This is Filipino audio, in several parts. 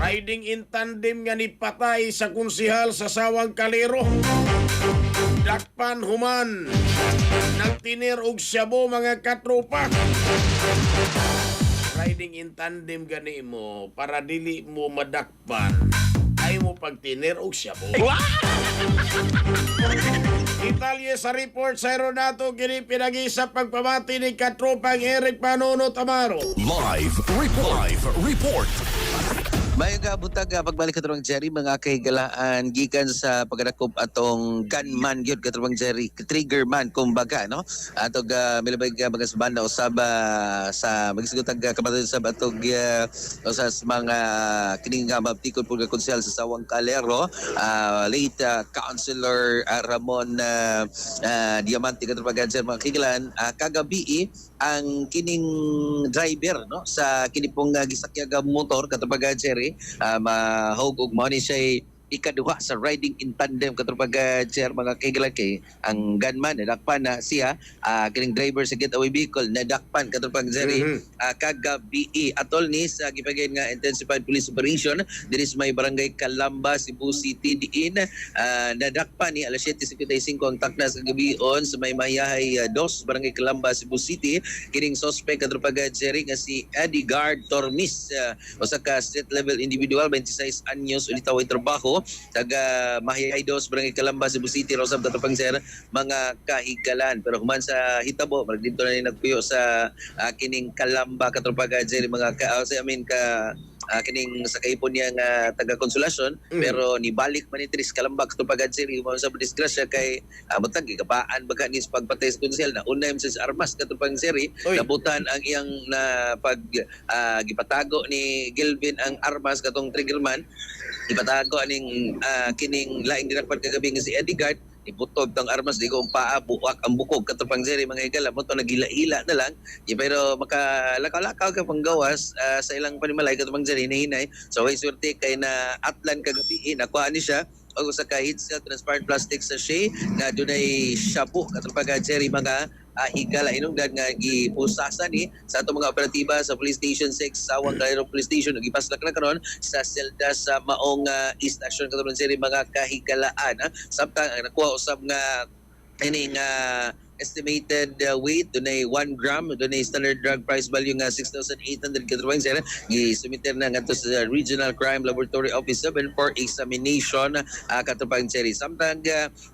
Riding in tandem nga ni patay sa konsihal sa Sawang Kalero. Dakpan human. Nagtinir og syabo mga katropa. Riding in tandem gani mo para dili mo madakpan. Ay mo pagtinir og syabo. Detalye sa report sa Aeronato kini pinagi sa pagpamati ni katropang Eric Panono Tamaro. Live report. Mayong butag pagbalik katrong Jerry mga kahigalaan gikan sa pagdakop atong gunman gyud katrong Jerry trigger man kumbaga no atog milabay mga banda usab sa magisugotag kapatid sa atog usas mga kining mabtikod pud konsehal sa Sawang Kalero late Councilor Ramon Diamante katrong Jerry mga kahigalaan kagabi ang kining driver no sa kini pong gisakyaga motor katrong Jerry mahog og money siya ikaduha sa riding in tandem katupag chair mga kaigalaki ang gunman nadakpan na siya kining driver sa getaway vehicle nadakpan katupag Jerry kagabi atol ni sa gipagayon nga intensified police operation diri sa may barangay Calamba, Cebu City diin nadakpan ni alas 7:55 ang takna sa gabion sa may Mayahay 2 barangay Calamba, Cebu City kining suspect katupag Jerry nga si Edgar Tormis usa ka street level individual 26 anyos ulitaway trabaho taga Mahiay 2 barangay Calamba, Cebu City rosab tatapang sir mga kahigalan pero human sa hitabo marag dito na ni nagpuyo sa kining Calamba katropaga Jerry mga kining sa kaipon niya nga taga konsolasyon pero nibalik man ni Tris Calamba katropaga Jerry human sa disgrasya kay butang gigabaan baga ni sa pagpatay sa konsehal na unay sa armas katropang Jerry nabutan ang iyang na pag gipatago ni Gilvin ang armas katong triggerman ipatago aning kining laing dinakpan kagabi nga si Edgar ibutog tang armas di ko paa buwak ang bukog katupang Jerry mga higala mo to nagila-ila na lang pero makalakaw-lakaw ka panggawas sa ilang panimalay katupang Jerry hinay so way swerte kay na atlan kagabi nakuha ni siya o sa kahit sa transparent plastic sachet na dunay shabu katupang Jerry mga higala inungdan nga gipusasa ni sa atong mga operatiba sa Police Station 6 Sawang Kalero Police Station gipaslak na karon sa selda sa maong istasyon katulad sa mga kahigalaan samtang nakuha usab nga ini nga estimated weight dunay 1 gram dunay standard drug price value nga 6,800 katrawang sir gisumiter na ngadto sa Regional Crime Laboratory Office 7 for examination katupang sir samtang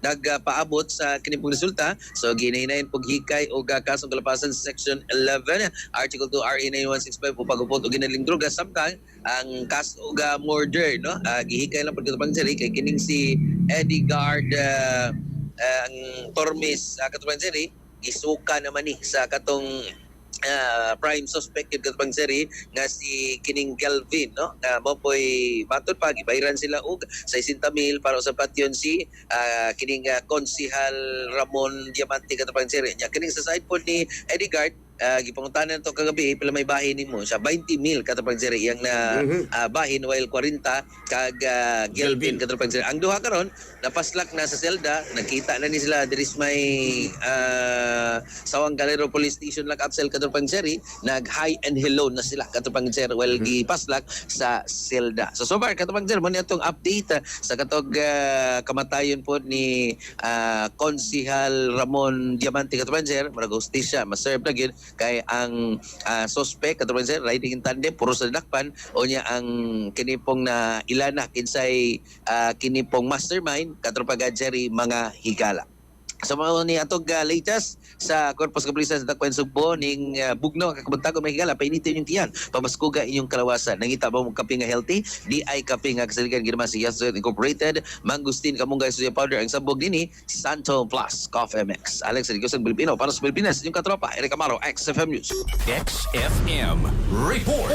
nagpaabot sa kini pong resulta so ginahinayon pog hikay o kasong kalapasan sa section 11 article 2 RA 9165 upag upot og ginaling droga samtang ang kaso og murder no gihikay lang pud katupang sir kay kining si Edgar ang Tormes katupang Jerry isuka naman ni sa katong prime suspect yun katupang Jerry nga si kining Kelvin no mo po'y matod pa gibayran sila og 60,000 para sa patyon si kining konsihal Ramon Diamante katupang Jerry nya kining sa side po ni Edgar gipangutanan to kagabi pila may bahin nimo siya 20,000 katupang Jerry yang na bahin while 40 kag Gelvin katupang Jerry ang duha karon napaslak na sa selda nakita na ni sila diri may Sawang Kalero Police Station lang upsell katupang Jerry nag hi and hello na sila katupang Jerry while gipaslak sa selda so far katupang Jerry mo ni atong update sa katog kamatayon po ni konsihal Ramon Diamante katupang Jerry marag hostisya ma-serve na gyud kay ang suspect katulad sa riding in tandem puro sa dakpan o niya ang kinipong na ilana kinsay kinipong mastermind katropaga Jerry mga higala. Sa mga ni atog latest sa Korpus Kapulisan sa Dakpan Sugbo ning bugnaw kakabuntagon may higala painitin yung tiyan pamaskuga inyong kalawasan nangita ba mong kape nga healthy di ay kape nga kasaligan ginawa si Yasset Incorporated Mangustin Kamunggay Suya Powder ang sabog nini Santo Plus Coffee Mix Alex Rigosan Pilipino para sa Pilipinas yung katropa Eric Amaro XFM News XFM report.